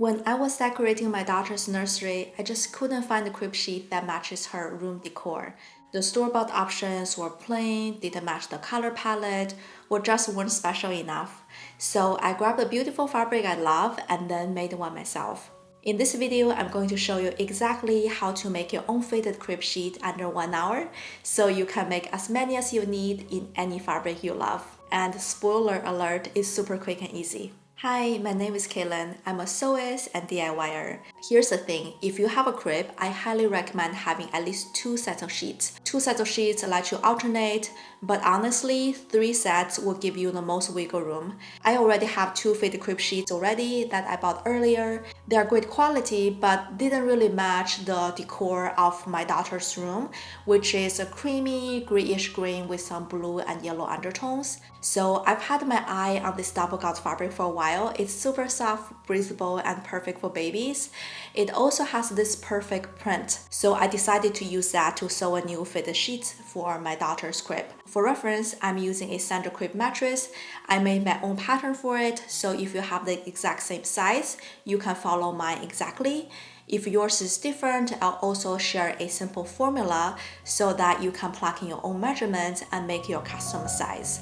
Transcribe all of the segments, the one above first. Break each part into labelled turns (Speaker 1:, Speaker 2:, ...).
Speaker 1: When I was decorating my daughter's nursery, I just couldn't find a crib sheet that matches her room decor. The store-bought options were plain, didn't match the color palette, or just weren't special enough. So I grabbed a beautiful fabric I love and then made one myself. In this video, I'm going to show you exactly how to make your own fitted crib sheet under 1 hour, so you can make as many as you need in any fabric you love. And spoiler alert, it's super quick and easy. Hi, my name is Kaylin. I'm a sewist and DIYer. Here's the thing, if you have a crib, I highly recommend having at least 2 sets of sheets. 2 sets of sheets let you alternate, but honestly, 3 sets will give you the most wiggle room. I already have 2 fitted crib sheets already that I bought earlier. They are great quality, but didn't really match the decor of my daughter's room, which is a creamy grayish green with some blue and yellow undertones. So I've had my eye on this double gauze fabric for a while. It's super soft, breathable, and perfect for babies. It also has this perfect print, so I decided to use that to sew a new fitted sheet for my daughter's crib. For reference, I'm using a standard crib mattress. I made my own pattern for it, so if you have the exact same size, you can follow mine exactly. If yours is different, I'll also share a simple formula so that you can plug in your own measurements and make your custom size.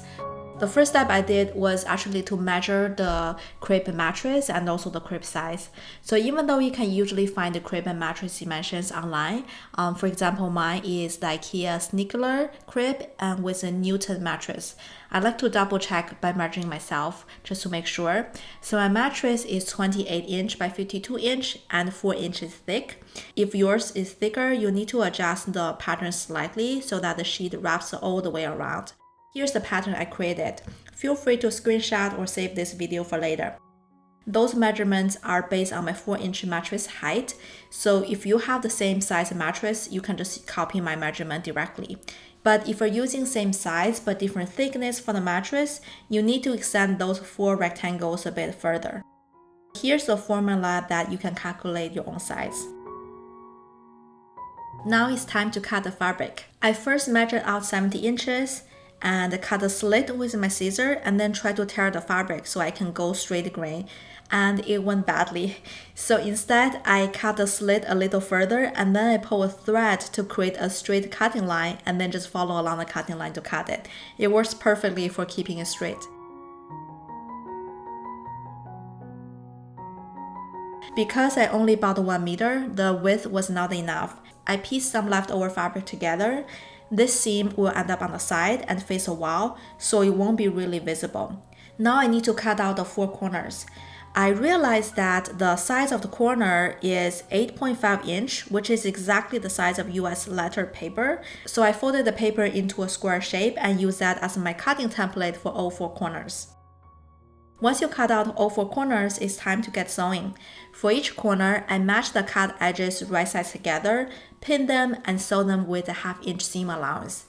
Speaker 1: The first step I did was actually to measure the crib mattress and also the crib size. So even though you can usually find the crib and mattress dimensions online, for example, mine is the IKEA Sneakler crib and with a Newton mattress. I like to double check by measuring myself just to make sure. So my mattress is 28 inch by 52 inch and 4 inches thick. If yours is thicker, you need to adjust the pattern slightly so that the sheet wraps all the way around. Here's the pattern I created. Feel free to screenshot or save this video for later. Those measurements are based on my 4-inch mattress height, so if you have the same size mattress, you can just copy my measurement directly. But if you're using same size but different thickness for the mattress, you need to extend those 4 rectangles a bit further. Here's the formula that you can calculate your own size. Now it's time to cut the fabric. I first measured out 70 inches, and cut a slit with my scissor and then try to tear the fabric so I can go straight grain, and it went badly. So instead, I cut the slit a little further and then I pull a thread to create a straight cutting line and then just follow along the cutting line to cut it. It works perfectly for keeping it straight. Because I only bought 1 meter, the width was not enough. I pieced some leftover fabric together. This seam will end up on the side and face a wall, so it won't be really visible. Now I need to cut out the 4 corners. I realized that the size of the corner is 8.5 inch, which is exactly the size of US lettered paper. So I folded the paper into a square shape and used that as my cutting template for all 4 corners. Once you cut out all 4 corners, it's time to get sewing. For each corner, I match the cut edges right sides together, pin them, and sew them with a 1/2 inch seam allowance.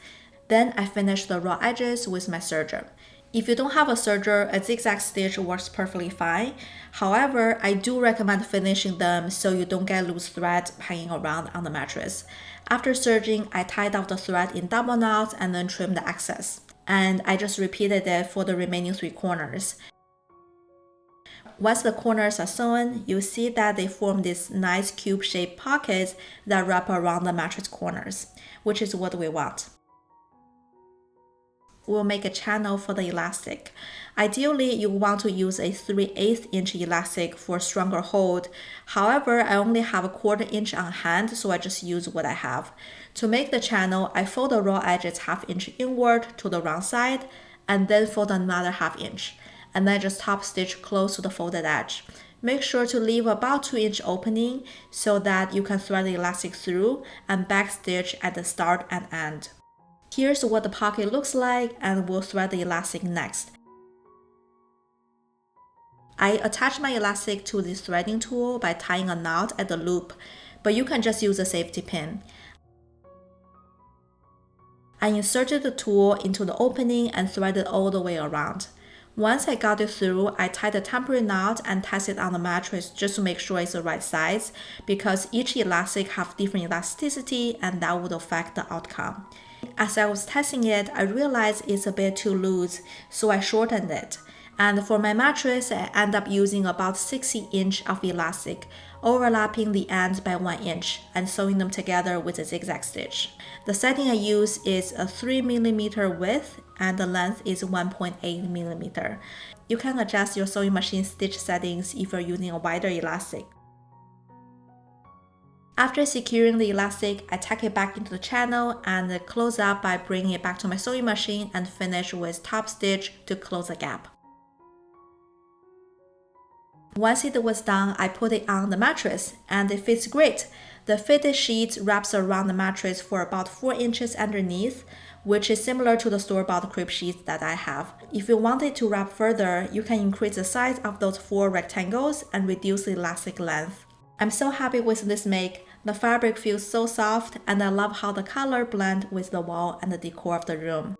Speaker 1: Then I finish the raw edges with my serger. If you don't have a serger, a zigzag stitch works perfectly fine. However, I do recommend finishing them so you don't get loose thread hanging around on the mattress. After serging, I tied off the thread in double knots and then trimmed the excess. And I just repeated it for the remaining 3 corners. Once the corners are sewn, you'll see that they form these nice cube-shaped pockets that wrap around the mattress corners, which is what we want. We'll make a channel for the elastic. Ideally, you want to use a 3/8 inch elastic for stronger hold. However, I only have a 1/4 inch on hand, so I just use what I have. To make the channel, I fold the raw edges 1/2 inch inward to the wrong side, and then fold another 1/2 inch. And then just top stitch close to the folded edge. Make sure to leave about 2 inch opening so that you can thread the elastic through and back stitch at the start and end. Here's what the pocket looks like, and we'll thread the elastic next. I attach my elastic to this threading tool by tying a knot at the loop, but you can just use a safety pin. I inserted the tool into the opening and threaded all the way around. Once I got it through, I tied a temporary knot and test it on the mattress just to make sure it's the right size, because each elastic have different elasticity and that would affect the outcome. As I was testing it, I realized it's a bit too loose, so I shortened it. And for my mattress, I end up using about 60 inch of elastic, overlapping the ends by 1 inch and sewing them together with a zigzag stitch. The setting I use is a 3mm width and the length is 1.8mm. You can adjust your sewing machine stitch settings if you're using a wider elastic. After securing the elastic, I tack it back into the channel and close up by bringing it back to my sewing machine and finish with top stitch to close the gap. Once it was done, I put it on the mattress and it fits great. The fitted sheet wraps around the mattress for about 4 inches underneath, which is similar to the store-bought crib sheets that I have. If you want it to wrap further, you can increase the size of those 4 rectangles and reduce the elastic length. I'm so happy with this make. The fabric feels so soft and I love how the color blend with the wall and the decor of the room.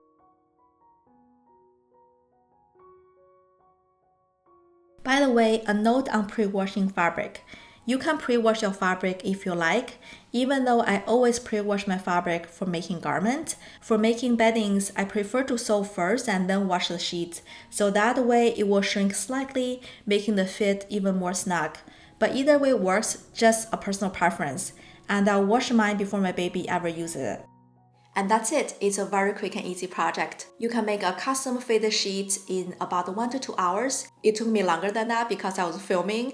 Speaker 1: By the way, a note on pre-washing fabric. You can pre-wash your fabric if you like, even though I always pre-wash my fabric for making garments. For making beddings, I prefer to sew first and then wash the sheets, so that way it will shrink slightly, making the fit even more snug. But either way works, just a personal preference, and I'll wash mine before my baby ever uses it. And that's it. It's a very quick and easy project. You can make a custom fitted sheet in about 1 to 2 hours. It took me longer than that because I was filming,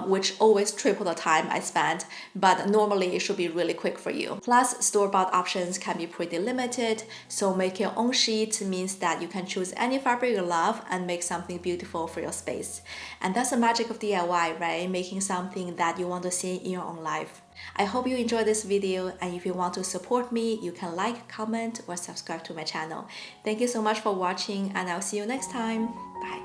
Speaker 1: which always triple the time I spent, but normally it should be really quick for you. Plus, store-bought options can be pretty limited, so make your own sheet means that you can choose any fabric you love and make something beautiful for your space. And that's the magic of DIY, right? Making something that you want to see in your own life. I hope you enjoyed this video, and if you want to support me, you can like, comment, or subscribe to my channel. Thank you so much for watching, and I'll see you next time. Bye.